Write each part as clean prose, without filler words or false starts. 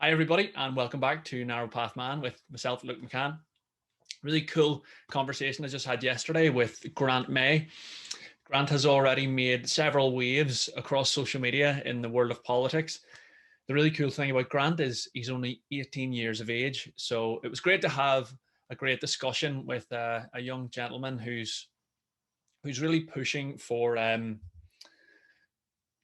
Hi, everybody, and welcome back to Narrow Path Man with myself, Luke McCann. Really cool conversation I just had yesterday with Grant May. Grant has already made several waves across social media in the world of politics. The really cool thing about Grant is he's only 18 years of age. So it was great to have a great discussion with a young gentleman who's really pushing for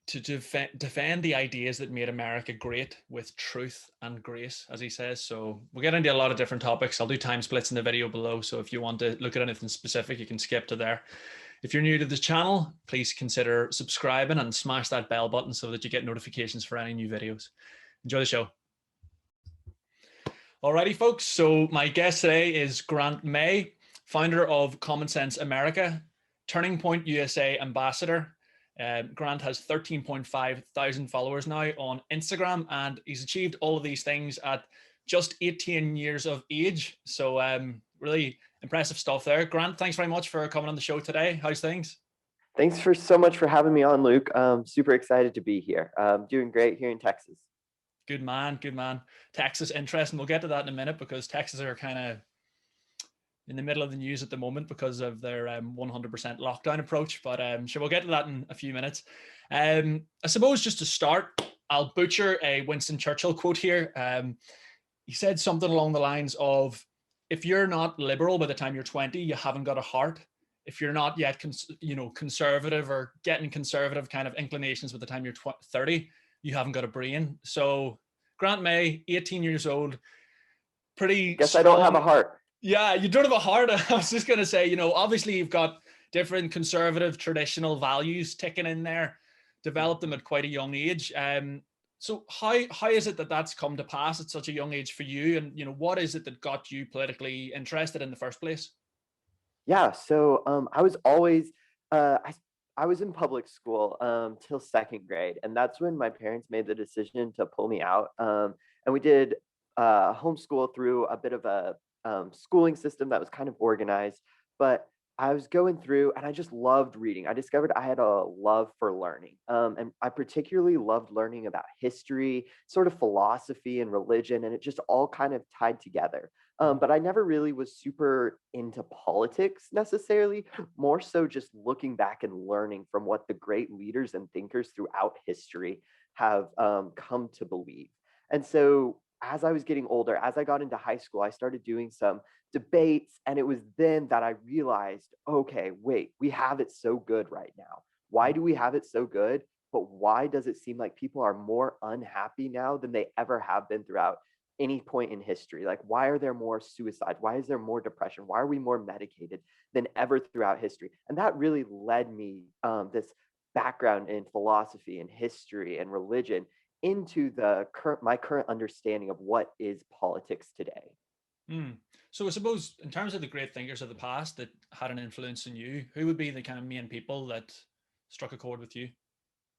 to defend the ideas that made America great with truth and grace, as he says. So we'll get into a lot of different topics. I'll do time splits in the video below. So if you want to look at anything specific, you can skip to there. If you're new to this channel, please consider subscribing and smash that bell button so that you get notifications for any new videos. Enjoy the show. Alrighty, folks. So my guest today is Grant May, founder of CommonSense America, Turning Point USA ambassador. Grant has 13.5 thousand followers now on Instagram, and he's achieved all of these things at just 18 years of age. So really impressive stuff there. Grant, thanks very much for coming on the show today. How's things? Thanks so much for having me on, Luke. Super excited to be here. Doing great here in Texas. Good man, good man. Texas, interesting. We'll get to that in a minute because Texas are kind of in the middle of the news at the moment because of their 100% lockdown approach. But sure, we'll get to that in a few minutes. I suppose just to start, I'll butcher a Winston Churchill quote here. He said something along the lines of, if you're not liberal by the time you're 20, you haven't got a heart. If you're not yet conservative or getting conservative kind of inclinations by the time you're 30, you haven't got a brain. So Grant May, 18 years old, pretty Guess strong. I don't have a heart. Yeah, you don't have a heart. I was just going to say, obviously you've got different conservative traditional values ticking in there, developed them at quite a young age. So how is it that that's come to pass at such a young age for you? And, what is it that got you politically interested in the first place? Yeah, so I was always, I was in public school till second grade. And that's when my parents made the decision to pull me out. And we did homeschool through a bit of a schooling system that was kind of organized, but I was going through and I just loved reading. I discovered I had a love for learning. And I particularly loved learning about history, sort of philosophy and religion, and it just all kind of tied together. But I never really was super into politics necessarily, more so just looking back and learning from what the great leaders and thinkers throughout history have come to believe. And so as I was getting older, as I got into high school, I started doing some debates. And it was then that I realized, okay, wait, we have it so good right now. Why do we have it so good? But why does it seem like people are more unhappy now than they ever have been throughout any point in history? Like, why are there more suicides? Why is there more depression? Why are we more medicated than ever throughout history? And that really led me this background in philosophy and history and religion into my current understanding of what is politics today. So I suppose in terms of the great thinkers of the past that had an influence on you, who would be the kind of main people that struck a chord with you?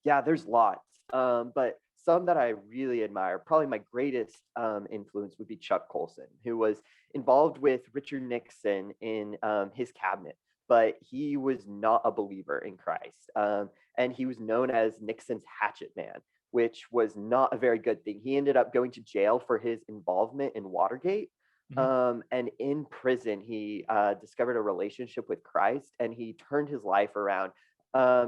Yeah, there's lots, but some that I really admire, probably my greatest influence would be Chuck Colson, who was involved with Richard Nixon in his cabinet, but he was not a believer in Christ. And he was known as Nixon's hatchet man, which was not a very good thing. He ended up going to jail for his involvement in Watergate. And in prison, he discovered a relationship with Christ and he turned his life around.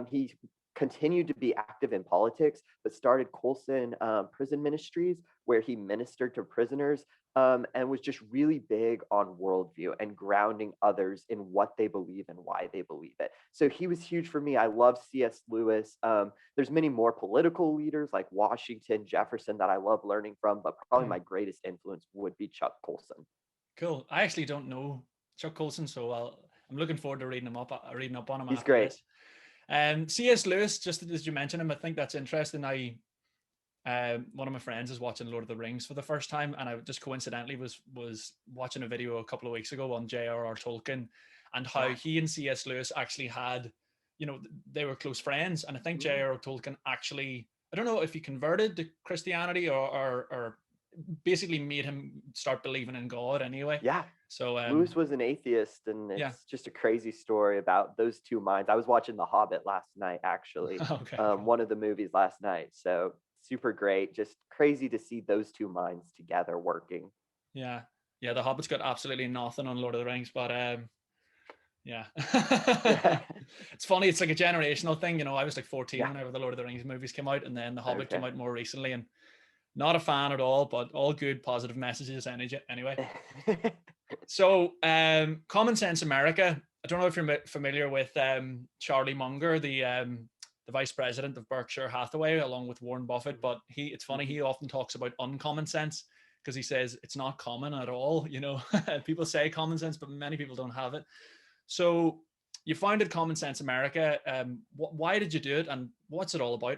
He continued to be active in politics, but started Colson Prison Ministries, where he ministered to prisoners and was just really big on worldview and grounding others in what they believe and why they believe it. So he was huge for me. I love C.S. Lewis. There's many more political leaders like Washington, Jefferson that I love learning from, but probably my greatest influence would be Chuck Colson. Cool. I actually don't know Chuck Colson, so I'm looking forward to reading up on him. He's great. This. C.S. Lewis, just as you mentioned him, I think that's interesting. One of my friends is watching Lord of the Rings for the first time, and I just coincidentally was watching a video a couple of weeks ago on J.R.R. Tolkien and how he and C.S. Lewis actually had, they were close friends. And I think J.R.R. Tolkien actually, I don't know if he converted to Christianity or basically made him start believing in God anyway. Yeah. So Lewis was an atheist, and it's just a crazy story about those two minds. I was watching The Hobbit last night, actually. Okay. One of the movies last night. So super great. Just crazy to see those two minds together working. Yeah. Yeah. The Hobbit's got absolutely nothing on Lord of the Rings, but yeah. Yeah. It's funny. It's like a generational thing. You know, I was like 14 Yeah. whenever the Lord of the Rings movies came out, and then the Hobbit Okay. came out more recently, and not a fan at all, but all good, positive messages anyway. So, Common Sense America. I don't know if you're familiar with Charlie Munger, the vice president of Berkshire Hathaway, along with Warren Buffett. But it's funny, he often talks about uncommon sense because he says it's not common at all. You know, people say common sense, but many people don't have it. So, you founded Common Sense America. Why did you do it, and what's it all about?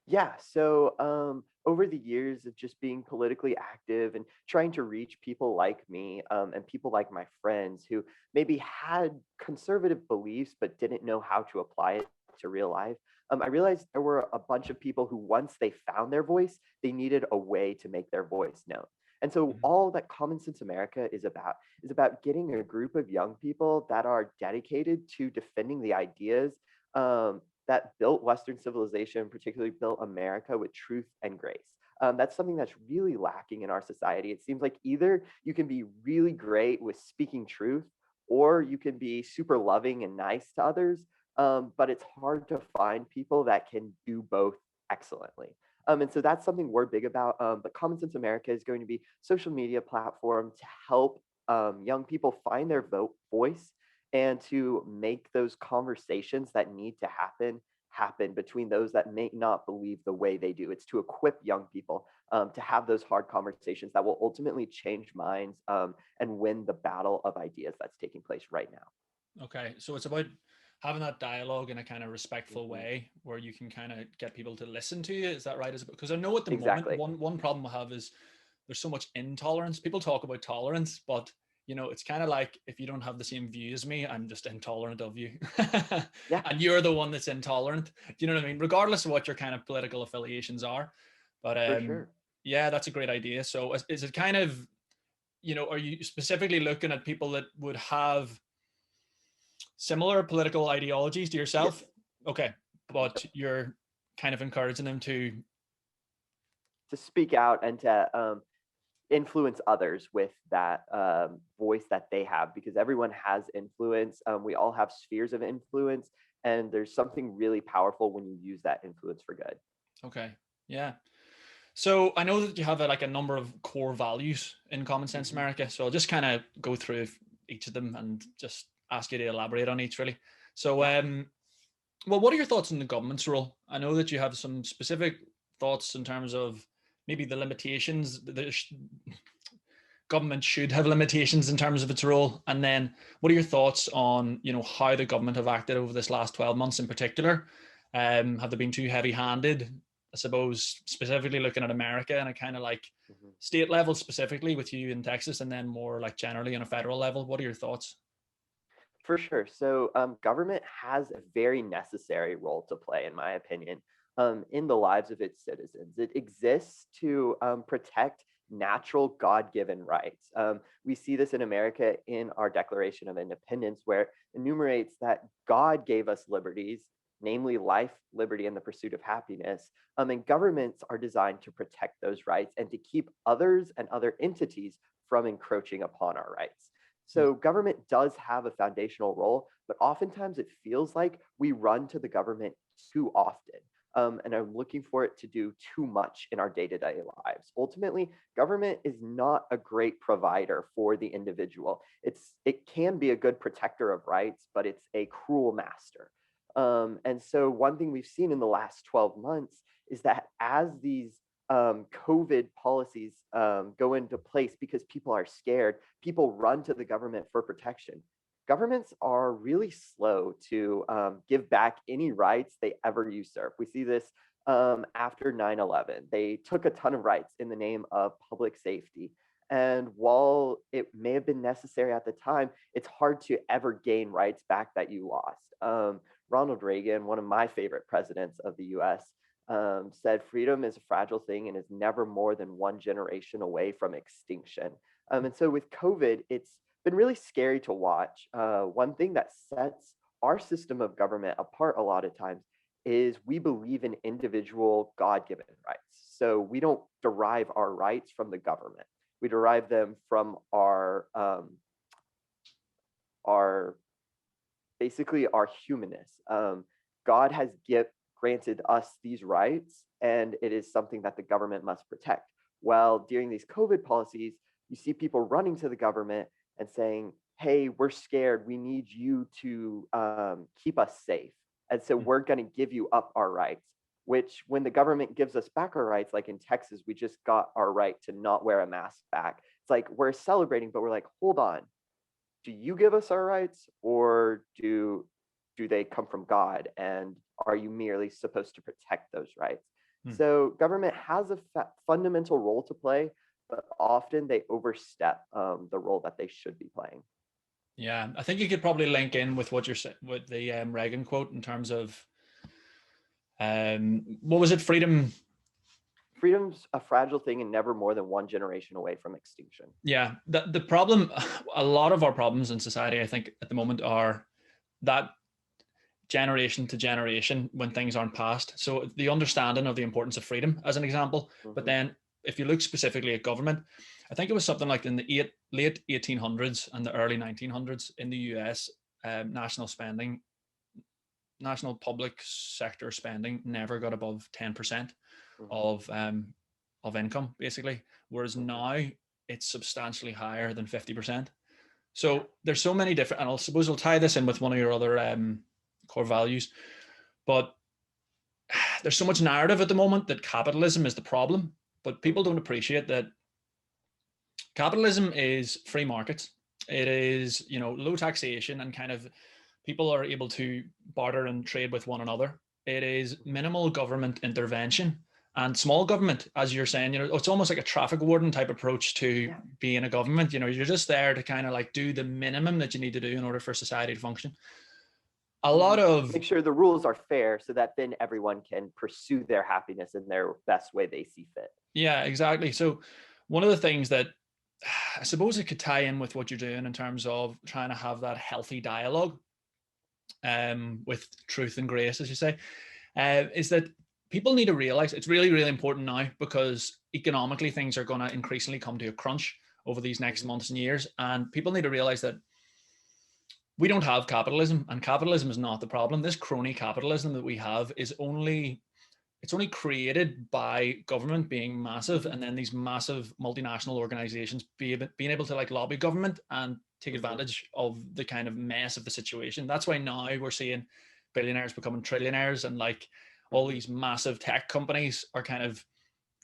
Yeah, so over the years of just being politically active and trying to reach people like me and people like my friends who maybe had conservative beliefs but didn't know how to apply it to real life, I realized there were a bunch of people who, once they found their voice, they needed a way to make their voice known. And so Mhm. all that Common Sense America is about getting a group of young people that are dedicated to defending the ideas that built Western civilization, particularly built America with truth and grace. That's something that's really lacking in our society. It seems like either you can be really great with speaking truth, or you can be super loving and nice to others. But it's hard to find people that can do both excellently. And so that's something we're big about. But Common Sense America is going to be social media platform to help young people find their voice and to make those conversations that need to happen between those that may not believe the way they do. It's to equip young people to have those hard conversations that will ultimately change minds and win the battle of ideas that's taking place right now. Okay, so it's about having that dialogue in a kind of respectful Mhm. way where you can kind of get people to listen to you. Is that right? Because I know at the moment Exactly. one problem we have is there's so much intolerance. People talk about tolerance, but you know, it's kind of like if you don't have the same view as me, I'm just intolerant of you. Yeah, And you're the one that's intolerant. Do you know what I mean? Regardless of what your kind of political affiliations are. But for sure. yeah, that's a great idea. So is it kind of, you know, are you specifically looking at people that would have similar political ideologies to yourself? Yes. Okay, but you're kind of encouraging them to. To speak out and to influence others with that voice that they have, because everyone has influence. We all have spheres of influence, and there's something really powerful when you use that influence for good. Okay, yeah. So I know that you have like a number of core values in Common Sense Mhm. America. So I'll just kind of go through each of them and just ask you to elaborate on each really. So Yeah. well, what are your thoughts on the government's role? I know that you have some specific thoughts in terms of maybe the limitations. The government should have limitations in terms of its role. And then what are your thoughts on, you know, how the government have acted over this last 12 months in particular? Have they been too heavy handed? I suppose specifically looking at America and a kind of like Mhm. state level specifically with you in Texas and then more like generally on a federal level. What are your thoughts? For sure. So, government has a very necessary role to play, in my opinion, in the lives of its citizens. It exists to protect natural God given rights. We see this in America in our Declaration of Independence, where it enumerates that God gave us liberties, namely life, liberty, and the pursuit of happiness. And governments are designed to protect those rights and to keep others and other entities from encroaching upon our rights. Hmm. So government does have a foundational role, but oftentimes it feels like we run to the government too often. And I'm looking for it to do too much in our day-to-day lives. Ultimately, government is not a great provider for the individual. It can be a good protector of rights, but it's a cruel master. And so one thing we've seen in the last 12 months is that as these COVID policies go into place because people are scared, people run to the government for protection. Governments are really slow to give back any rights they ever usurp. We see this after 9/11. They took a ton of rights in the name of public safety. And while it may have been necessary at the time, it's hard to ever gain rights back that you lost. Ronald Reagan, one of my favorite presidents of the US, said freedom is a fragile thing and is never more than one generation away from extinction. And so with COVID, it's been really scary to watch. One thing that sets our system of government apart a lot of times is we believe in individual God-given rights. So we don't derive our rights from the government. We derive them from our basically our humanness. God has granted us these rights, and it is something that the government must protect. Well, during these COVID policies, you see people running to the government and saying, hey, we're scared. We need you to keep us safe. And so we're going to give you up our rights, which when the government gives us back our rights, like in Texas, we just got our right to not wear a mask back. It's like we're celebrating, but we're like, hold on. Do you give us our rights, or do they come from God? And are you merely supposed to protect those rights? So government has a fundamental role to play, but often they overstep the role that they should be playing. Yeah, I think you could probably link in with what you're saying with the Reagan quote in terms of what was it? Freedom's a fragile thing and never more than one generation away from extinction. Yeah, the problem, a lot of our problems in society, I think, at the moment are that generation to generation when things aren't passed. So the understanding of the importance of freedom, as an example. But then if you look specifically at government, I think it was something like in the late 1800s and the early 1900s in the US, national public sector spending never got above 10% of income, basically. Whereas now it's substantially higher than 50%. So there's so many different, and I suppose I'll tie this in with one of your other core values, but there's so much narrative at the moment that capitalism is the problem, but people don't appreciate that capitalism is free markets. It is, low taxation, and kind of people are able to barter and trade with one another. It is minimal government intervention and small government, as you're saying. It's almost like a traffic warden type approach to being a government. You're just there to kind of like do the minimum that you need to do in order for society to function. A lot of make sure the rules are fair so that then everyone can pursue their happiness in their best way they see fit. Yeah, exactly. So one of the things that I suppose it could tie in with what you're doing in terms of trying to have that healthy dialogue with truth and grace, as you say, is that people need to realize it's really, really important now, because economically things are going to increasingly come to a crunch over these next months and years. And people need to realize that we don't have capitalism, and capitalism is not the problem. This crony capitalism that we have is only created by government being massive, and then these massive multinational organizations being able to like lobby government and take advantage of the kind of mess of the situation. That's why now we're seeing billionaires becoming trillionaires, and like all these massive tech companies are kind of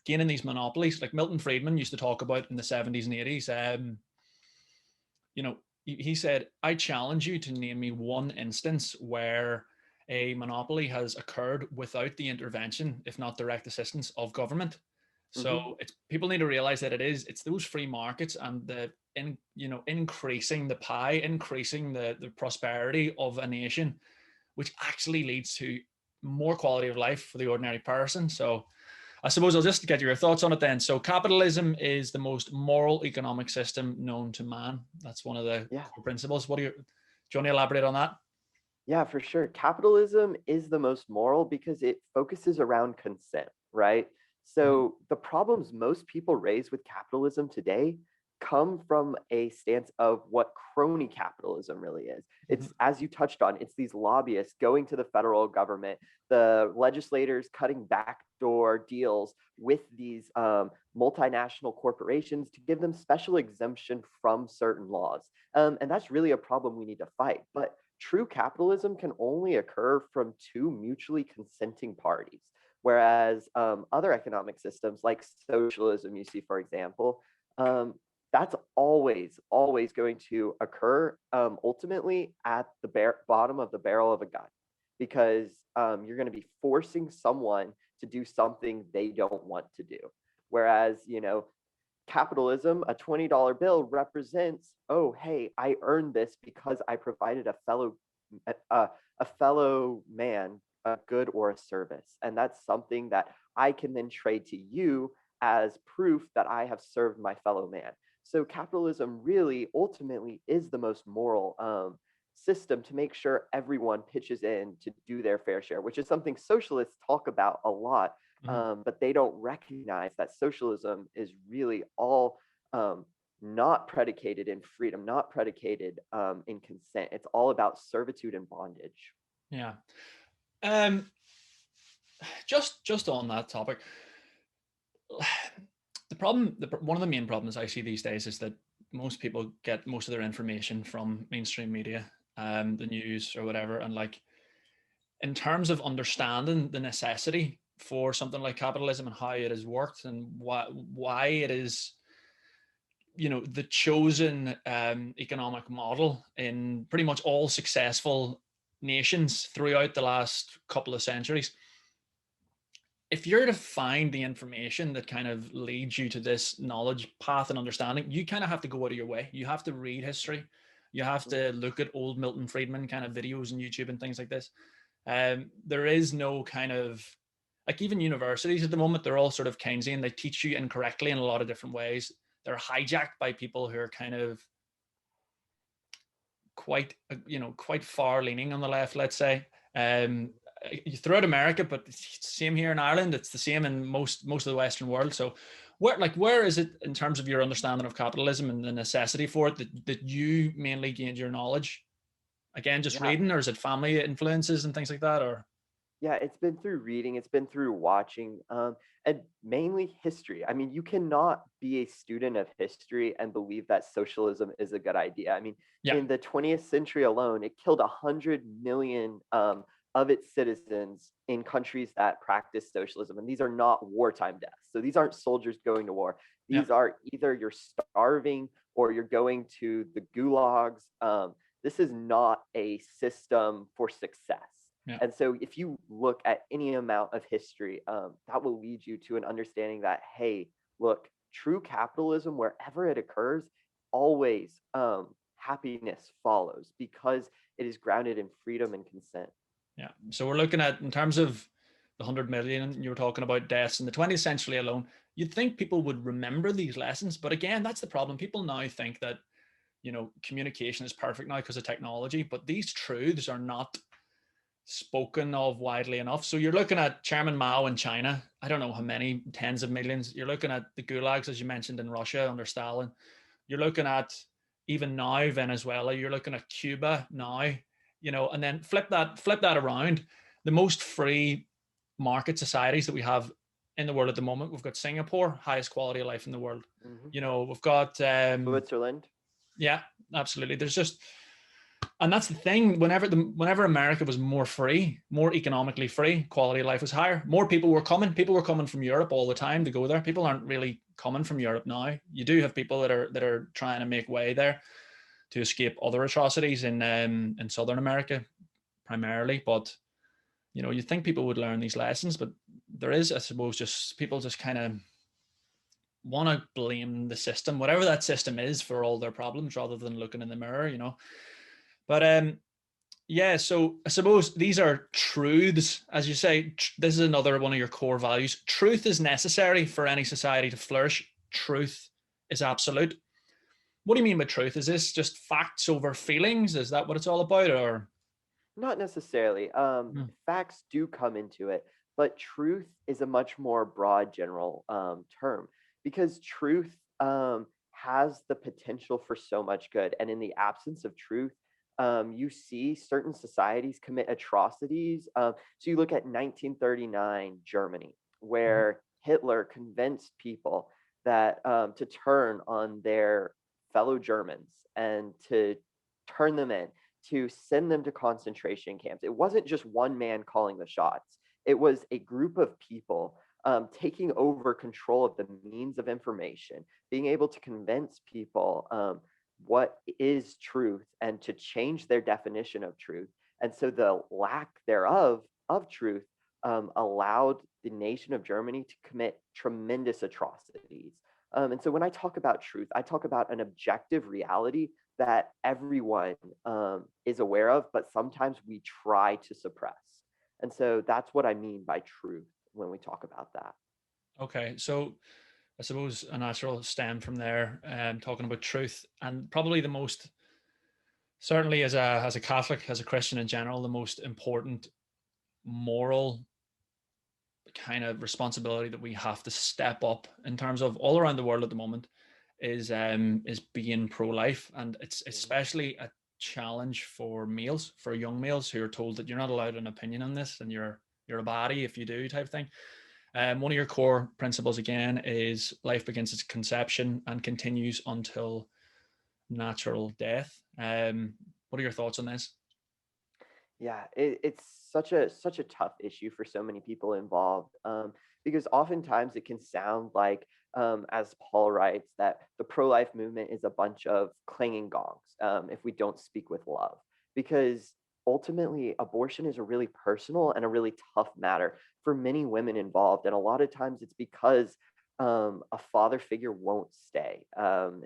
gaining these monopolies. Like Milton Friedman used to talk about in the 70s and 80s. He said, I challenge you to name me one instance where a monopoly has occurred without the intervention, if not direct assistance, of government. So people need to realize that it's those free markets and increasing the pie, increasing the prosperity of a nation, which actually leads to more quality of life for the ordinary person. So I suppose I'll just get your thoughts on it then. So capitalism is the most moral economic system known to man. That's one of the core principles. Do you want to elaborate on that? Yeah, for sure. Capitalism is the most moral because it focuses around consent, right? So the problems most people raise with capitalism today come from a stance of what crony capitalism really is. It's, as you touched on, it's these lobbyists going to the federal government, the legislators cutting backdoor deals with these multinational corporations to give them special exemption from certain laws. And that's really a problem we need to fight. But true capitalism can only occur from two mutually consenting parties. Whereas other economic systems like socialism, you see, for example, that's always going to occur ultimately at the bottom of the barrel of a gun, because you're going to be forcing someone to do something they don't want to do. Whereas, capitalism, a $20 bill represents, oh, hey, I earned this because I provided a fellow man a good or a service. And that's something that I can then trade to you as proof that I have served my fellow man. So capitalism really ultimately is the most moral system to make sure everyone pitches in to do their fair share, which is something socialists talk about a lot, but they don't recognize that socialism is really all not predicated in freedom, not predicated in consent. It's all about servitude and bondage. Yeah. Just on that topic, one of the main problems I see these days is that most people get most of their information from mainstream media, the news or whatever, and like in terms of understanding the necessity for something like capitalism and how it has worked and why it is, the chosen economic model in pretty much all successful nations throughout the last couple of centuries. If you're to find the information that kind of leads you to this knowledge path and understanding, you kind of have to go out of your way. You have to read history. You have to look at old Milton Friedman kind of videos on YouTube and things like this. There is no kind of, like, even universities at the moment, they're all sort of Keynesian. They teach you incorrectly in a lot of different ways. They're hijacked by people who are kind of quite far leaning on the left, let's say. Throughout America, but it's the same here in Ireland. It's the same in most of the Western world. So where is it in terms of your understanding of capitalism and the necessity for it that you mainly gained your knowledge? Again, just reading, or is it family influences and things like that? Or yeah, it's been through reading, it's been through watching, and mainly history. I mean, you cannot be a student of history and believe that socialism is a good idea. I mean, in the 20th century alone, it killed 100 million of its citizens in countries that practice socialism. And these are not wartime deaths. So these aren't soldiers going to war. These are either you're starving or you're going to the gulags. This is not a system for success. And so if you look at any amount of history, that will lead you to an understanding that, hey, look, true capitalism, wherever it occurs, always happiness follows because it is grounded in freedom and consent. Yeah. So we're looking at, in terms of the 100 million, you were talking about deaths in the 20th century alone, you'd think people would remember these lessons. But again, that's the problem. People now think that, communication is perfect now because of technology, but these truths are not spoken of widely enough. So you're looking at Chairman Mao in China. I don't know how many tens of millions. You're looking at the gulags, as you mentioned, in Russia under Stalin. You're looking at even now Venezuela. You're looking at Cuba now. And then flip that around. The most free market societies that we have in the world at the moment, we've got Singapore, highest quality of life in the world. We've got Switzerland. Yeah, absolutely. There's just, and that's the thing. Whenever America was more free, more economically free, quality of life was higher. More people were coming. People were coming from Europe all the time to go there. People aren't really coming from Europe now. You do have people that are trying to make way there to escape other atrocities in Southern America, primarily. But you think people would learn these lessons, but there is, I suppose, just people just kind of want to blame the system, whatever that system is, for all their problems, rather than looking in the mirror. But yeah, so I suppose these are truths, as you say. This is another one of your core values. Truth is necessary for any society to flourish. Truth is absolute. What do you mean by truth? Is this just facts over feelings? Is that what it's all about, or? Not necessarily. Facts do come into it, but truth is a much more broad, general term, because truth has the potential for so much good. And in the absence of truth, you see certain societies commit atrocities. So you look at 1939 Germany, where Hitler convinced people that to turn on their fellow Germans and to turn them in, to send them to concentration camps. It wasn't just one man calling the shots. It was a group of people taking over control of the means of information, being able to convince people what is truth and to change their definition of truth. And so the lack thereof of truth allowed the nation of Germany to commit tremendous atrocities. And so when I talk about truth, I talk about an objective reality that everyone is aware of, but sometimes we try to suppress. And so that's what I mean by truth when we talk about that. Okay, so I suppose a natural stem from there, talking about truth, and probably the most Certainly, as a Catholic, as a Christian in general, the most important moral kind of responsibility that we have to step up in terms of all around the world at the moment is being pro-life, and it's Mhm. especially a challenge for males, for young males who are told that you're not allowed an opinion on this, and you're a body if you do, type thing. One of your core principles again is life begins its conception and continues until natural death. What are your thoughts on this? Yeah, it's such a tough issue for so many people involved, because oftentimes it can sound like, as Paul writes, that the pro-life movement is a bunch of clanging gongs, if we don't speak with love. Because ultimately, abortion is a really personal and a really tough matter for many women involved, and a lot of times it's because a father figure won't stay.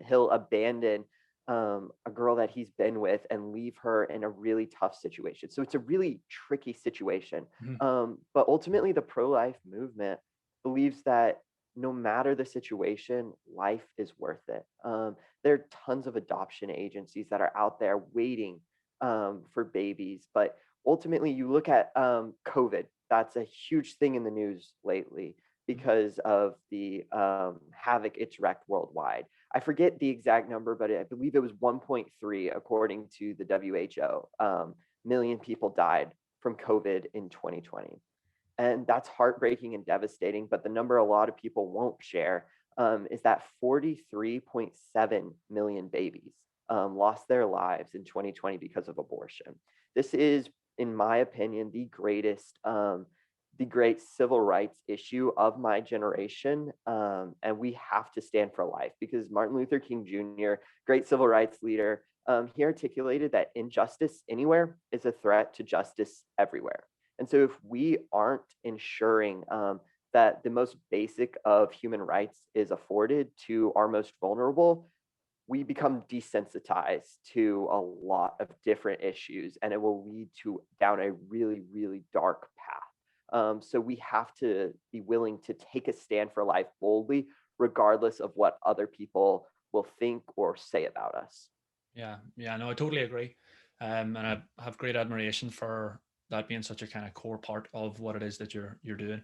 He'll abandon a girl that he's been with and leave her in a really tough situation. So it's a really tricky situation. Mhm. But ultimately, the pro life movement believes that no matter the situation, life is worth it. There are tons of adoption agencies that are out there waiting for babies. But ultimately, you look at COVID, that's a huge thing in the news lately because of the havoc it's wreaked worldwide. I forget the exact number, but I believe it was 1.3, according to the WHO, million people died from COVID in 2020. And that's heartbreaking and devastating. But the number a lot of people won't share is that 43.7 million babies lost their lives in 2020 because of abortion. This is, in my opinion, the great civil rights issue of my generation. And we have to stand for life because Martin Luther King Jr., great civil rights leader, he articulated that injustice anywhere is a threat to justice everywhere. And so, if we aren't ensuring that the most basic of human rights is afforded to our most vulnerable, we become desensitized to a lot of different issues, and it will lead to down a really, really dark path. So we have to be willing to take a stand for life boldly, regardless of what other people will think or say about us. Yeah, no, I totally agree. And I have great admiration for that being such a kind of core part of what it is that you're doing.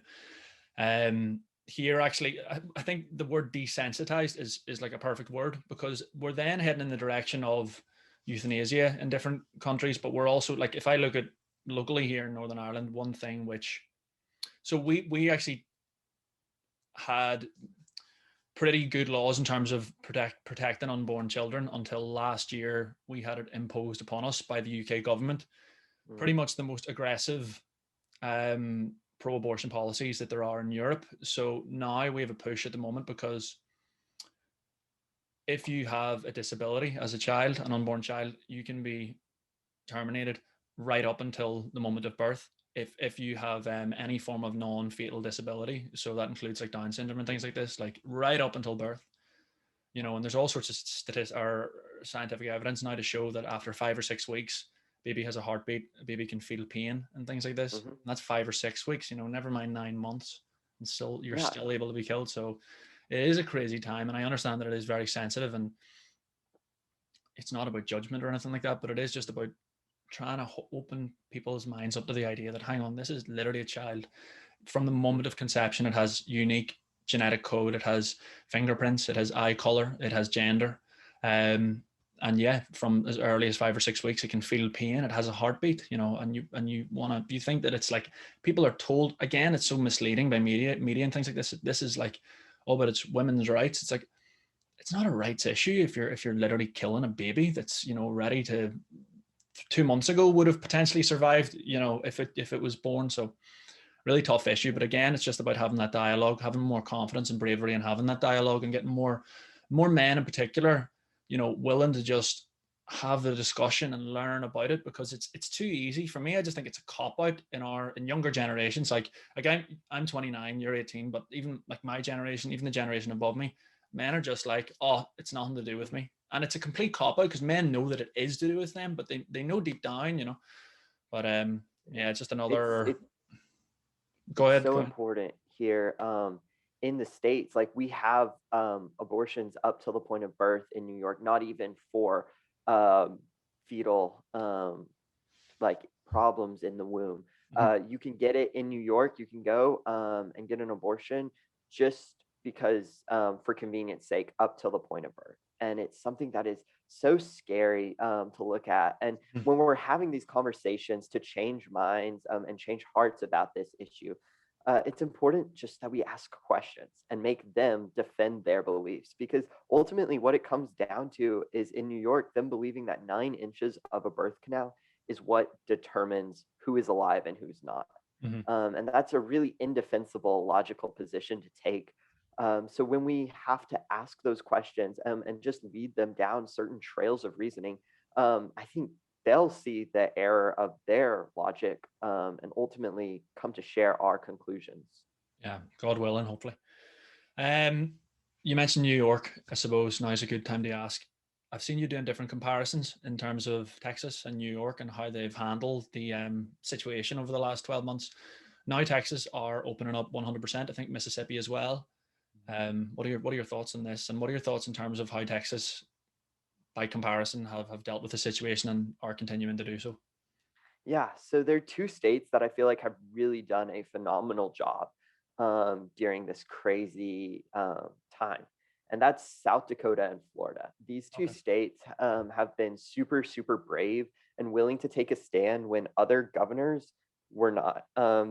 Here, actually, I think the word desensitized is like a perfect word, because we're then heading in the direction of euthanasia in different countries, but we're also, like, if I look at locally here in Northern Ireland, one thing which, so we actually had pretty good laws in terms of protecting unborn children until last year. We had it imposed upon us by the UK government, Mm. pretty much the most aggressive pro-abortion policies that there are in Europe. So now we have a push at the moment, because if you have a disability as a child, an unborn child, you can be terminated right up until the moment of birth. If you have any form of non-fatal disability, so that includes like Down syndrome and things like this, like right up until birth. And there's all sorts of statistics or scientific evidence now to show that after 5 or 6 weeks, baby has a heartbeat, a baby can feel pain and things like this. Hmm. And that's 5 or 6 weeks, never mind 9 months, and still you're Yeah. still able to be killed. So it is a crazy time, and I understand that it is very sensitive, and it's not about judgment or anything like that, but it is just about trying to open people's minds up to the idea that, hang on, this is literally a child. From the moment of conception, it has unique genetic code, it has fingerprints, it has eye color, it has gender. Um, and yeah, from as early as 5 or 6 weeks, it can feel pain. It has a heartbeat, and you think that it's like, people are told, again, it's so misleading by media and things like this. This is like, oh, but it's women's rights. It's like, it's not a rights issue if you're literally killing a baby that's ready to, 2 months ago would have potentially survived, if it was born. So really tough issue. But again, it's just about having that dialogue, having more confidence and bravery, and having that dialogue, and getting more men in particular, willing to just have the discussion and learn about it, because it's too easy for me. I just think it's a cop out in younger generations. Like, again, I'm 29, you're 18, but even like my generation, even the generation above me, men are just like, oh, it's nothing to do with me. And it's a complete cop out, because men know that it is to do with them, but they know deep down, But yeah, it's just It's another. it, Go it's ahead. so Go ahead. important here in the States. Like, we have abortions up till the point of birth in New York, not even um, fetal like problems in the womb. You can get it in New York. You can go and get an abortion just because for convenience sake up till the point of birth. And it's something that is so scary to look at. And when we're having these conversations to change minds and change hearts about this issue, it's important just that we ask questions and make them defend their beliefs, because ultimately what it comes down to is in New York, them believing that 9 inches of a birth canal is what determines who is alive and who's not. And that's a really indefensible logical position to take. So when we have to ask those questions and just lead them down certain trails of reasoning, I think they'll see the error of their logic and ultimately come to share our conclusions. Yeah, God willing, hopefully. You mentioned New York. I suppose now is a good time to ask. I've seen you doing different comparisons in terms of Texas and New York and how they've handled the situation over the last 12 months. Now Texas are opening up 100%. I think Mississippi as well. What are your thoughts on this? And what are your thoughts in terms of how Texas, by comparison, have dealt with the situation and are continuing to do so? Yeah, so there are two states that I feel like have really done a phenomenal job during this crazy time, and that's South Dakota and Florida. These two Okay. states have been super, super brave and willing to take a stand when other governors were not.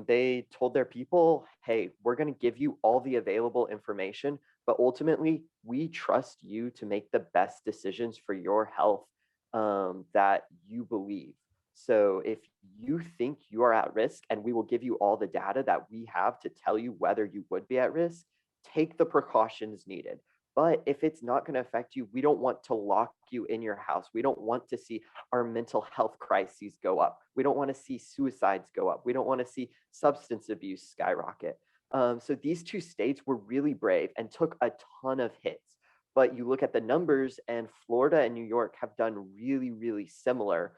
They told their people, hey, we're going to give you all the available information, but ultimately, we trust you to make the best decisions for your health that you believe. So if you think you are at risk and we will give you all the data that we have to tell you whether you would be at risk, take the precautions needed. But if it's not going to affect you, we don't want to lock you in your house. We don't want to see our mental health crises go up. We don't want to see suicides go up. We don't want to see substance abuse skyrocket. So these two states were really brave and took a ton of hits. But you look at the numbers, and Florida and New York have done really, really similar,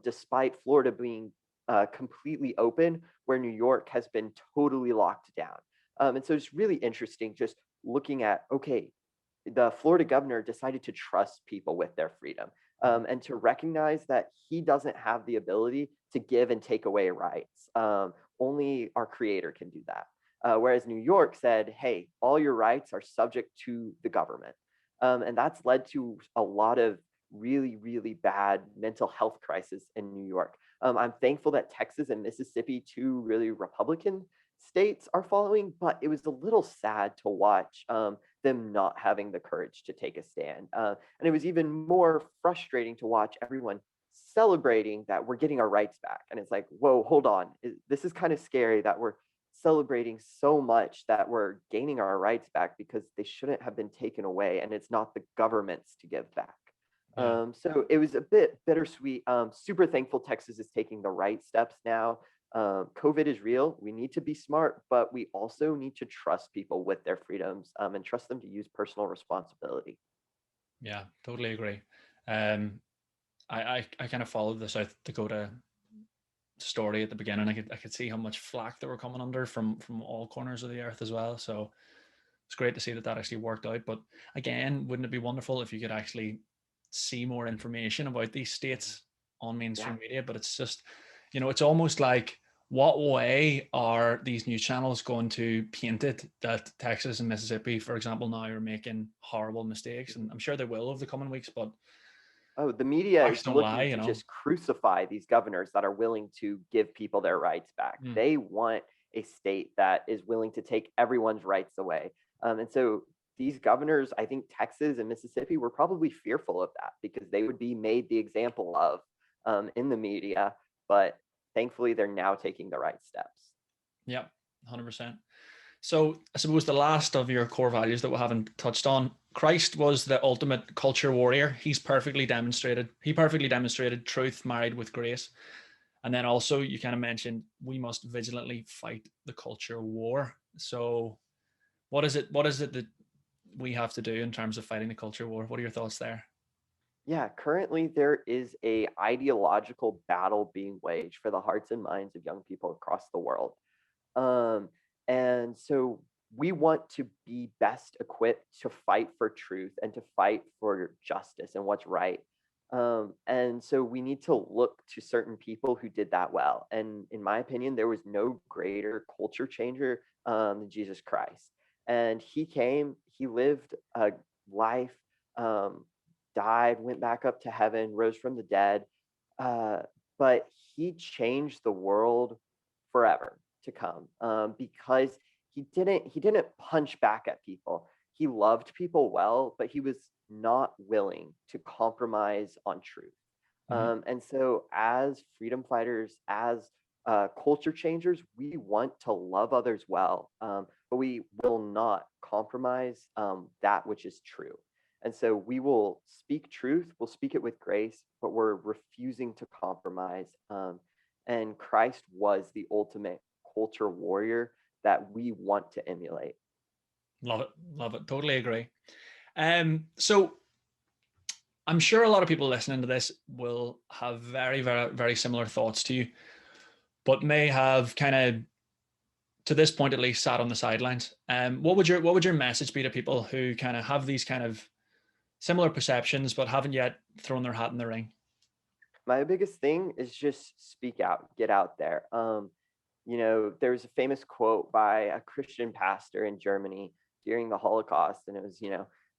despite Florida being completely open, where New York has been totally locked down. And so it's really interesting just looking at, okay, the Florida governor decided to trust people with their freedom and to recognize that he doesn't have the ability to give and take away rights. Only our creator can do that. Whereas New York said, hey, all your rights are subject to the government. And that's led to a lot of really, really bad mental health crisis in New York. I'm thankful that Texas and Mississippi, two really Republican states, are following, but it was a little sad to watch them not having the courage to take a stand. And it was even more frustrating to watch everyone celebrating that we're getting our rights back. And it's like, whoa, hold on. This is kind of scary that we're celebrating so much that we're gaining our rights back because they shouldn't have been taken away, and it's not the government's to give back. Yeah. So it was a bit bittersweet. Super thankful Texas is taking the right steps now. COVID is real. We need to be smart, but we also need to trust people with their freedoms and trust them to use personal responsibility. Yeah, totally agree. Um, I kind of followed the South Dakota story at the beginning. I could see how much flack they were coming under from all corners of the earth as well. So it's great to see that actually worked out. But again, wouldn't it be wonderful if you could actually see more information about these states on Yeah. mainstream media? But it's just, it's almost like, what way are these news channels going to paint it that Texas and Mississippi, for example, now are making horrible mistakes? And I'm sure they will over the coming weeks, but Oh, the media facts is don't lie, looking to just crucify these governors that are willing to give people their rights back. Mm. They want a state that is willing to take everyone's rights away. And so these governors, I think Texas and Mississippi, were probably fearful of that because they would be made the example of in the media. But thankfully, they're now taking the right steps. Yeah, 100%. So I suppose the last of your core values that we haven't touched on, Christ was the ultimate culture warrior. He perfectly demonstrated truth married with grace. And then also you kind of mentioned we must vigilantly fight the culture war. So what is it that we have to do in terms of fighting the culture war? What are your thoughts there? Yeah, currently there is a ideological battle being waged for the hearts and minds of young people across the world. Um, and so we want to be best equipped to fight for truth and to fight for justice and what's right. And so we need to look to certain people who did that well. And in my opinion, there was no greater culture changer than Jesus Christ. And he came, he lived a life, um, died, went back up to heaven, rose from the dead. Uh, but he changed the world forever to come, because he didn't punch back at people. He loved people well, but he was not willing to compromise on truth. Mhm. And so, as freedom fighters, as culture changers, we want to love others well, but we will not compromise that which is true. And so, we will speak truth, we'll speak it with grace, but we're refusing to compromise. And Christ was the ultimate culture warrior that we want to emulate. Love it. Love it. Totally agree. So I'm sure a lot of people listening to this will have very, very, very similar thoughts to you, but may have kind of, to this point at least, sat on the sidelines. What would your message be to people who kind of have these kind of similar perceptions, but haven't yet thrown their hat in the ring? My biggest thing is just speak out, get out there. There's a famous quote by a Christian pastor in Germany during the Holocaust, and it was,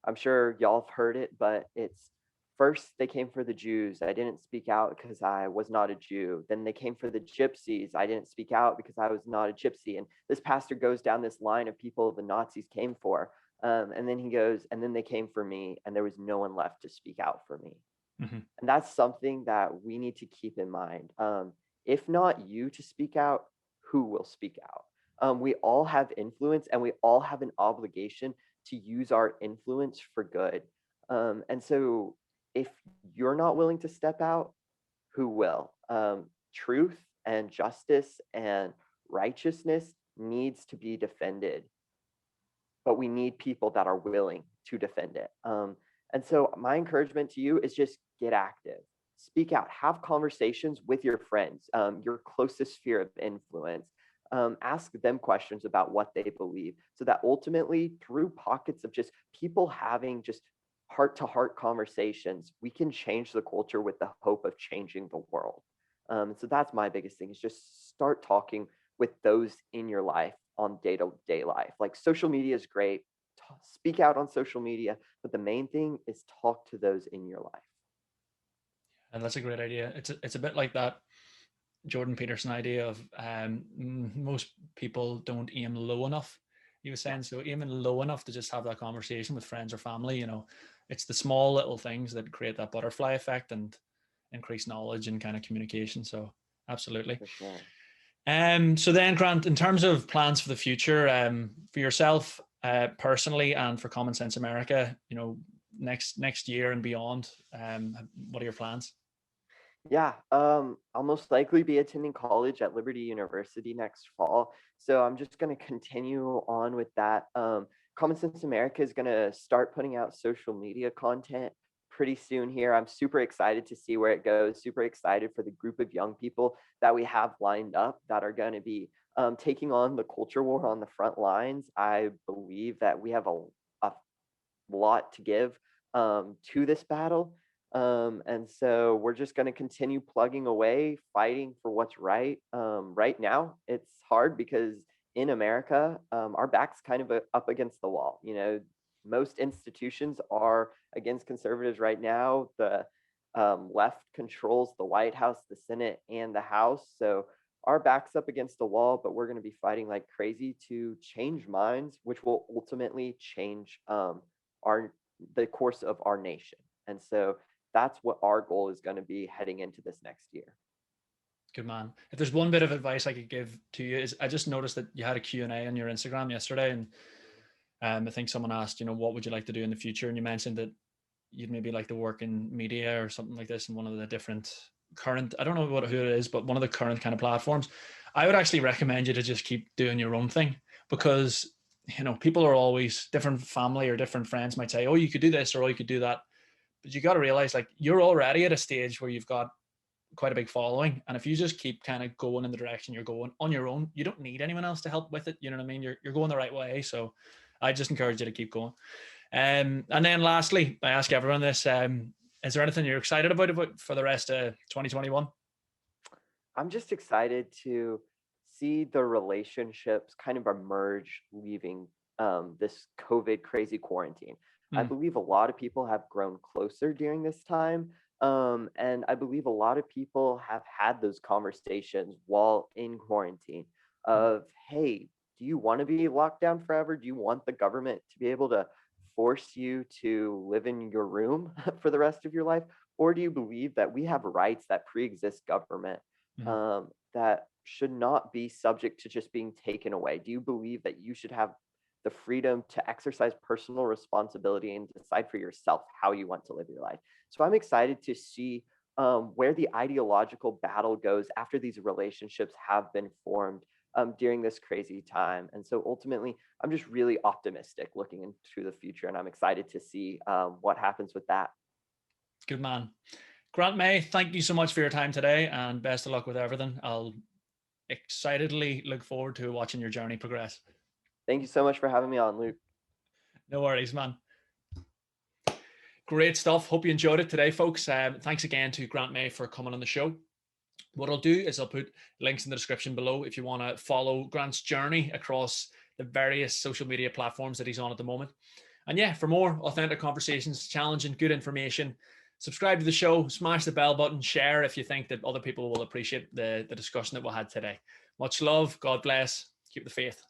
I'm sure y'all have heard it, but it's, first they came for the Jews. I didn't speak out because I was not a Jew. Then they came for the gypsies. I didn't speak out because I was not a gypsy. And this pastor goes down this line of people the Nazis came for. And then he goes, and then they came for me, and there was no one left to speak out for me. Mm-hmm. And that's something that we need to keep in mind. If not you to speak out, who will speak out? We all have influence, and we all have an obligation to use our influence for good. And so if you're not willing to step out, who will? Truth and justice and righteousness needs to be defended, but we need people that are willing to defend it. And so my encouragement to you is just get active, speak out, have conversations with your friends, your closest sphere of influence. Ask them questions about what they believe, so that ultimately, through pockets of just people having just heart to heart conversations, we can change the culture with the hope of changing the world. So that's my biggest thing, is just start talking with those in your life on day-to-day life. Like, social media is great. Speak out on social media, but the main thing is talk to those in your life. And that's a great idea. It's a bit like that Jordan Peterson idea of most people don't aim low enough. He was saying, so aiming low enough to just have that conversation with friends or family. It's the small little things that create that butterfly effect and increase knowledge and kind of communication. So absolutely. For sure. So then, Grant, in terms of plans for the future, for yourself personally, and for CommonSense America, next year and beyond, what are your plans? Yeah, I'll most likely be attending college at Liberty University next fall. So I'm just going to continue on with that. Common Sense America is going to start putting out social media content pretty soon here. I'm super excited to see where it goes, super excited for the group of young people that we have lined up that are going to be taking on the culture war on the front lines. I believe that we have a lot to give to this battle. And so we're just going to continue plugging away, fighting for what's right. Right now, it's hard because in America, our back's kind of up against the wall. Most institutions are against conservatives right now. The left controls the White House, the Senate, and the House. So our back's up against the wall, but we're going to be fighting like crazy to change minds, which will ultimately change the course of our nation. And so that's what our goal is going to be heading into this next year. Good man. If there's one bit of advice I could give to you, is I just noticed that you had a Q&A on your Instagram yesterday, and I think someone asked, what would you like to do in the future? And you mentioned that you'd maybe like to work in media or something like this in one of the different current, I don't know who it is, but one of the current kind of platforms. I would actually recommend you to just keep doing your own thing, because people are always, different family or different friends might say, oh, you could do this, or oh, you could do that. But you got to realize, like, you're already at a stage where you've got quite a big following. And if you just keep kind of going in the direction you're going on your own, you don't need anyone else to help with it. You know what I mean? You're going the right way. So I just encourage you to keep going. And then lastly, I ask everyone this, Is there anything you're excited about for the rest of 2021? I'm just excited to see the relationships kind of emerge leaving this COVID crazy quarantine. I Mm, believe a lot of people have grown closer during this time. And I believe a lot of people have had those conversations while in quarantine mm, of, hey, do you want to be locked down forever? Do you want the government to be able to force you to live in your room for the rest of your life? Or do you believe that we have rights that pre-exist government mm. that should not be subject to just being taken away? Do you believe that you should have the freedom to exercise personal responsibility and decide for yourself how you want to live your life? So I'm excited to see where the ideological battle goes after these relationships have been formed during this crazy time. And so ultimately, I'm just really optimistic looking into the future, and I'm excited to see what happens with that. Good man. Grant May, thank you so much for your time today, and best of luck with everything. I'll excitedly look forward to watching your journey progress. Thank you so much for having me on, Luke. No worries, man. Great stuff. Hope you enjoyed it today, folks. Thanks again to Grant May for coming on the show. What I'll do is I'll put links in the description below if you want to follow Grant's journey across the various social media platforms that he's on at the moment. And yeah, for more authentic conversations, challenging, good information, subscribe to the show, smash the bell button, share if you think that other people will appreciate the discussion that we had today. Much love. God bless. Keep the faith.